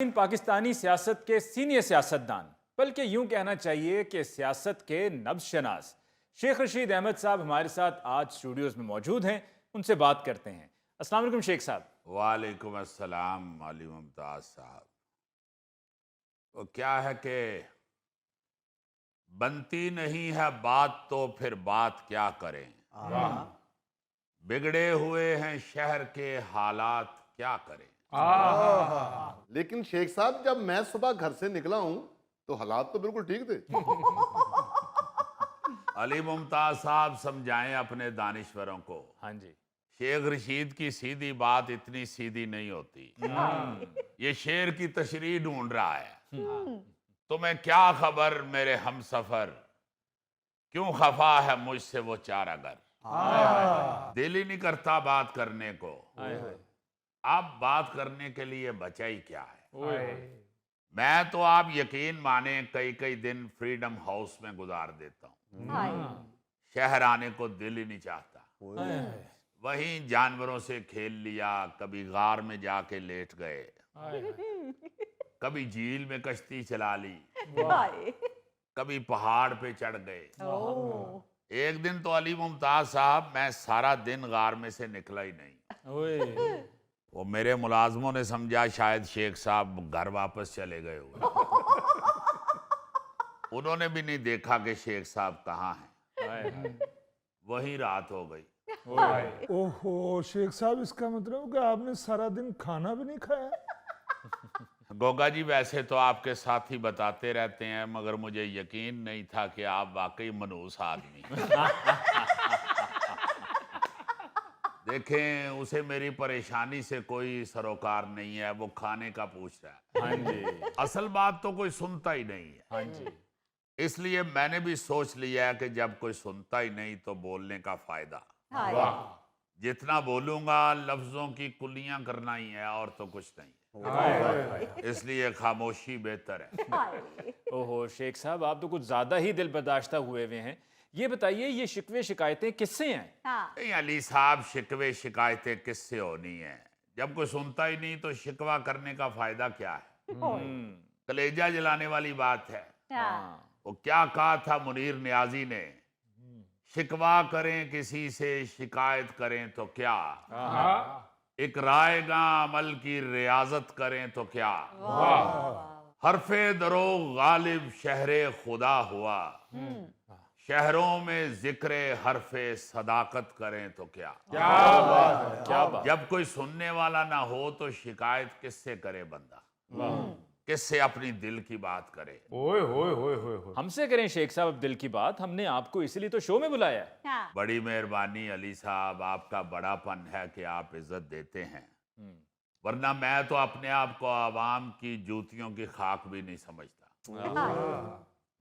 इन पाकिस्तानी सियासत के सीनियर सियासतदान, बल्कि यूं कहना चाहिए कि सियासत के नब्ज़शनास शेख रशीद अहमद साहब हमारे साथ आज स्टूडियोज में मौजूद हैं। उनसे बात करते हैं। अस्सलाम वालेकुम शेख साहब। वालेकुम अस्सलाम अली मुमताज़ साहब। वो क्या है कि बनती नहीं है बात तो फिर बात क्या करें। बिगड़े हुए हैं शहर के हालात क्या करें। लेकिन शेख साहब, जब मैं सुबह घर से निकला हूं तो हालात तो बिल्कुल ठीक थे। अली मुमताज़ साहब समझाएं अपने दानिश्वरों को। हाँ जी। शेख रशीद की सीधी बात इतनी सीधी नहीं होती। ये शेर की तशरीह ढूंढ रहा है। तुम्हें क्या खबर मेरे हमसफर, क्यों खफा है मुझसे वो चारागर। दिल ही नहीं करता बात करने को। अब बात करने के लिए बचा ही क्या है। मैं तो आप यकीन माने कई कई दिन फ्रीडम हाउस में गुजार देता हूँ। शहर आने को दिल ही नहीं चाहता। वहीं जानवरों से खेल लिया, कभी गार में जाके लेट गए, कभी झील में कश्ती चला ली, कभी पहाड़ पे चढ़ गए। एक दिन तो अली मुमताज साहब मैं सारा दिन गार में से निकला ही नहीं। वो मेरे मुलाजमों ने समझा शायद शेख साहब घर वापस चले गए हुए। उन्होंने भी नहीं देखा कि शेख साहब कहाँ हैं। वही रात हो गई। ओहो शेख साहब, इसका मतलब कि आपने सारा दिन खाना भी नहीं खाया। गोगा जी, वैसे तो आपके साथ ही बताते रहते हैं, मगर मुझे यकीन नहीं था कि आप वाकई मनहूस आदमी। देखें, उसे मेरी परेशानी से कोई सरोकार नहीं है। वो खाने का पूछ रहा है। हाँ जी। असल बात तो कोई सुनता ही नहीं है। हाँ जी। इसलिए मैंने भी सोच लिया है कि जब कोई सुनता ही नहीं तो बोलने का फायदा। जितना बोलूंगा लफ्जों की कुलियां करना ही है और तो कुछ नहीं। इसलिए खामोशी बेहतर है। ओहो शेख साहब, आप तो कुछ ज्यादा ही दिल बर्दाश्ता हुए हुए हैं। ये बताइए, ये शिकवे शिकायतें किससे हैं? नहीं अली साहब, शिकवे शिकायतें किससे होनी है। जब कोई सुनता ही नहीं तो शिकवा करने का फायदा क्या है। कलेजा जलाने वाली बात है। वो क्या कहा था मुनीर नियाजी ने, शिकवा करें किसी से शिकायत करें तो क्या, इकराएगा अमल की रियाजत करें तो क्या, हरफे दरो गालिब शहरे खुदा हुआ, शहरों में जिक्रे हरफे सदाकत करें तो क्या। क्या बात। जब कोई सुनने वाला ना हो तो शिकायत किससे करे बंदा, किससे अपनी दिल की बात करे। ओए होए होए होए होए। हमसे करें शेख साहब अब दिल की बात। हमने आपको इसलिए तो शो में बुलाया है। बड़ी मेहरबानी अली साहब, आपका बड़ापन है कि आप इज्जत देते हैं, वरना मैं तो अपने आप को आवाम की जूतियों की खाक भी नहीं समझता।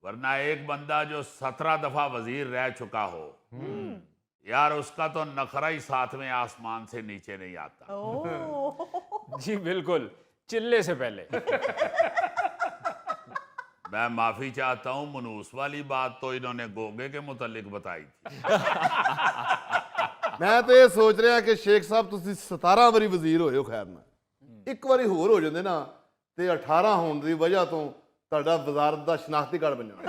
वरना एक बंदा जो 17 दफा वजीर रह चुका हो, यार उसका तो नखरा ही 7वें आसमान से नीचे नहीं आता। जी बिल्कुल, चिल्ले से पहले। मैं माफी चाहता हूं, मनूस वाली बात तो इन्होंने गोगे के मुतालिक बताई थी। मैं तो ये सोच रहा कि शेख साहब तुसी 17 वारी वजीर होए हो। खैर ना एक वारी होर हो जांदे ना ते 18 होने की वजह तो ਤੁਹਾਡਾ वजारत का शनाख्ती कार्ड बन जाना।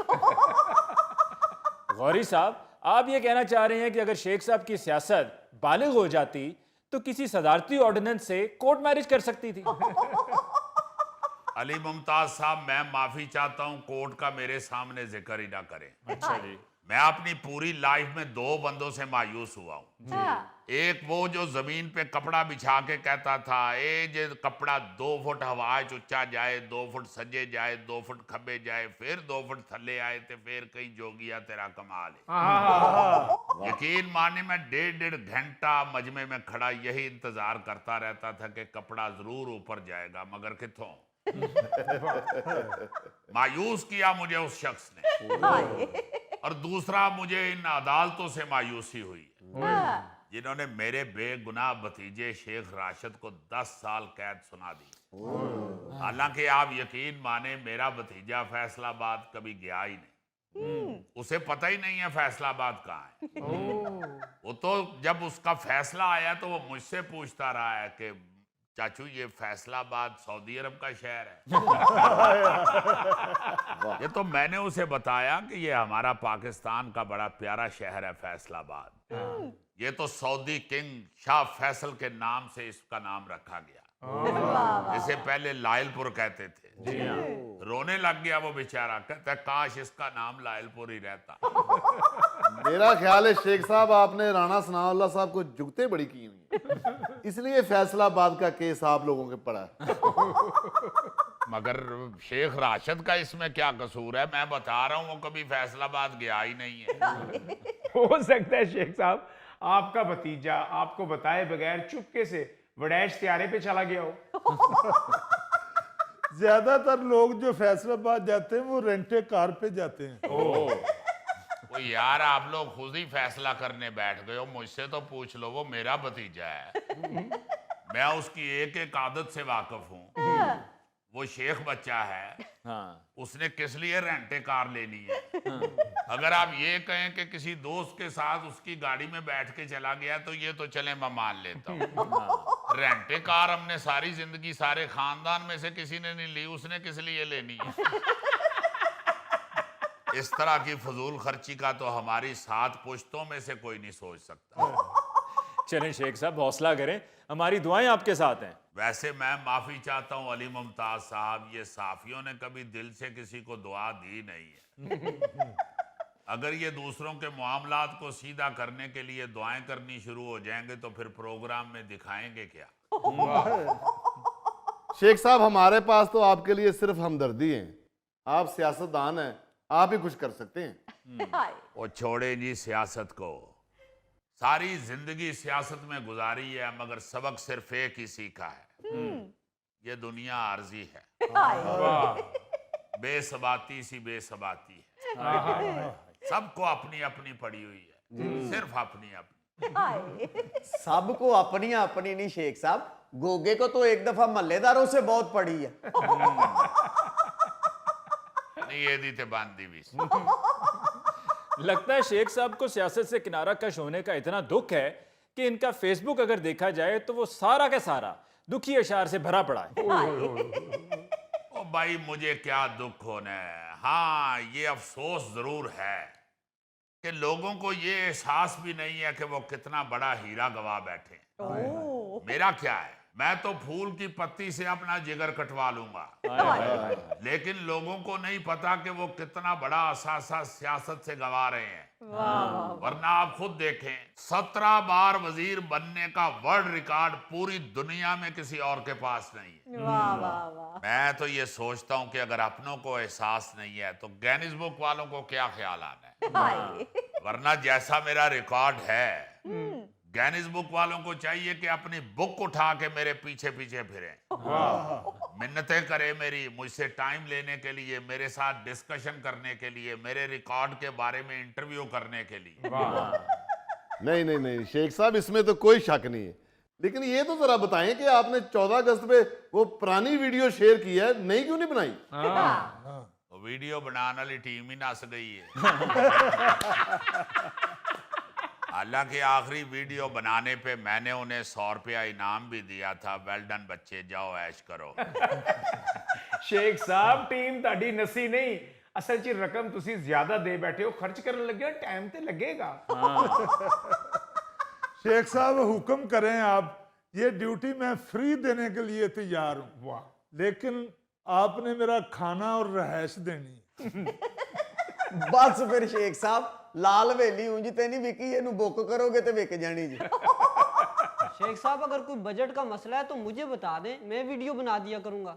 गौरी साहब, आप ये कहना चाह रहे हैं कि अगर शेख साहब की सियासत बालिग हो जाती तो किसी सदारती ऑर्डिनेंस से कोर्ट मैरिज कर सकती थी। अली मुमताज साहब, मैं माफी चाहता हूं, कोर्ट का मेरे सामने जिक्र ही ना करें। अच्छा जी। मैं अपनी पूरी लाइफ में 2 बंदों से मायूस हुआ हूं। एक वो जो जमीन पे कपड़ा बिछा के कहता था, ए जे कपड़ा 2 फुट हवा उच्चा जाए, 2 फुट सजे जाए, 2 फुट खब्बे जाए, फिर 2 फुट थले आए तो फिर कहीं जोगिया तेरा कमाल है। यकीन माने मैं 1.5 घंटा मजमे में खड़ा यही इंतजार करता रहता था कि कपड़ा जरूर ऊपर जाएगा, मगर किथों। मायूस किया मुझे उस शख्स ने। और दूसरा, मुझे इन अदालतों से मायूसी हुई जिन्होंने मेरे बेगुनाह भतीजे शेख राशिद को 10 साल कैद सुना दी। हालांकि आप यकीन माने मेरा भतीजा फैसलाबाद कभी गया ही नहीं। उसे पता ही नहीं है फैसलाबाद कहाँ है। वो तो जब उसका फैसला आया तो वो मुझसे पूछता रहा है कि चाचू ये फैसलाबाद सऊदी अरब का शहर है। ये तो मैंने उसे बताया कि ये हमारा पाकिस्तान का बड़ा प्यारा शहर है फैसलाबाद। ये तो सऊदी किंग शाह फैसल के नाम से इसका नाम रखा गया। इसे पहले लायलपुर कहते थे। रोने लग गया वो बेचारा, कहता है काश इसका नाम लायलपुर ही रहता। मेरा ख्याल है शेख साहब आपने राणा सनाउल्लाह साहब को जुगतें बड़ी की हुई हैं, इसलिए फैसलाबाद का केस आप लोगों के पड़ा है। मगर शेख राशिद का इसमें क्या कसूर है? मैं बता रहा हूँ वो कभी फैसलाबाद गया ही नहीं है। हो सकता है शेख साहब आपका भतीजा आपको बताए बगैर चुपके से वडैश त्यारे पे चला गया हो। ज्यादातर लोग जो फैसलाबाद जाते हैं वो रेंटे कार पे जाते हैं। वो यार आप लोग खुद ही फैसला करने बैठ गए हो, मुझसे तो पूछ लो। वो मेरा भतीजा है, मैं उसकी एक एक आदत से वाकिफ हूँ। वो शेख बच्चा है, हाँ। उसने किस लिए रेंटे कार लेनी है? अगर आप ये कहें कि किसी दोस्त के साथ उसकी गाड़ी में बैठ के चला गया तो ये तो चले मैं मान लेता हूँ। रेंटे कार हमने सारी जिंदगी सारे खानदान में से किसी ने नहीं ली, उसने किस लिए लेनी है? इस तरह की फजूल खर्ची का तो हमारी 7 पुश्तों में से कोई नहीं सोच सकता। चलें शेख साहब हौसला करें, हमारी दुआएं आपके साथ हैं। वैसे मैं माफी चाहता हूँ अली मुमताज साहब, ये साफियों ने कभी दिल से किसी को दुआ दी नहीं है। अगर ये दूसरों के मामलात को सीधा करने के लिए दुआएं करनी शुरू हो जाएंगे तो फिर प्रोग्राम में दिखाएंगे क्या? शेख साहब हमारे पास तो आपके लिए सिर्फ हमदर्दी है, आप सियासतदान हैं, आप ही कुछ कर सकते हैं। वो छोड़े जी सियासत को, सारी जिंदगी सियासत में गुजारी है मगर सबक सिर्फ एक ही सीखा है, ये दुनिया आर्जी है। बेसबाती सी बेसबाती है, सबको अपनी अपनी पड़ी हुई है, सिर्फ अपनी अपनी। सबको अपनी अपनी नहीं शेख साहब, गोगे को तो एक दफा मल्लेदारों से बहुत पड़ी है। नहीं ये दी थे बांधी भी। लगता है शेख साहब को सियासत से किनारा कश होने का इतना दुख है कि इनका फेसबुक अगर देखा जाए तो वो सारा का सारा दुखी अशार से भरा पड़ा है। ओ भाई मुझे क्या दुख होना है, हाँ ये अफसोस जरूर है कि लोगों को ये एहसास भी नहीं है कि वो कितना बड़ा हीरा गवा बैठे हैं। मेरा क्या है, मैं तो फूल की पत्ती से अपना जिगर कटवा लूंगा, लेकिन लोगों को नहीं पता कि वो कितना बड़ा असासा सियासत से गवा रहे हैं। वरना आप खुद देखें, 17 बार वजीर बनने का वर्ल्ड रिकॉर्ड पूरी दुनिया में किसी और के पास नहीं है। मैं तो ये सोचता हूँ कि अगर अपनों को एहसास नहीं है तो गिनीज बुक वालों को क्या ख्याल आना है। वरना जैसा मेरा रिकॉर्ड है, गिनीज बुक वालों को चाहिए कि अपनी बुक उठा के मेरे पीछे पीछे फिरें, मिन्नतें करे मेरी, मुझसे टाइम लेने के लिए, मेरे साथ डिस्कशन करने के लिए, मेरे रिकॉर्ड के बारे में इंटरव्यू करने के लिए। नहीं नहीं नहीं शेख साहब, इसमें तो कोई शक नहीं है, लेकिन ये तो जरा बताएं कि आपने 14 अगस्त पे वो पुरानी वीडियो शेयर की है, नई क्यों नहीं बनाई? तो वीडियो बनाने वाली टीम ही नस गई है। हालांकि आखिरी वीडियो बनाने पे मैंने उन्हें 100 रुपया इनाम भी दिया था। वेल डन बच्चे, जाओ ऐश करो। शेख साहब टीम ताड़ी नसी नहीं, असल च रकम तुसी ज्यादा दे बैठे हो, खर्च करने लगे, टाइम ते लगेगा। शेख साहब हुक्म करें आप, ये ड्यूटी मैं फ्री देने के लिए तैयार हूँ, वाह, लेकिन आपने मेरा खाना और रहायश देनी। बस फिर शेख साहब लाल वेली ऊंजी ते नहीं विकी, इनू बुक करोगे तो विक जानी जी। शेख साहब अगर कोई बजट का मसला है तो मुझे बता दें, मैं वीडियो बना दिया करूंगा।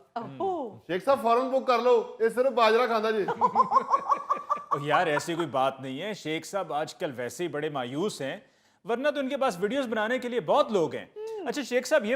शेख साहब फौरन बुक कर लो, ये सिर्फ बाजरा खांदा जी। और यार ऐसी कोई बात नहीं है, शेख साहब आजकल वैसे ही बड़े मायूस हैं, वरना तो उनके पास वीडियोस बनाने के लिए बहुत लोग हैं। अच्छा शेख साहब ये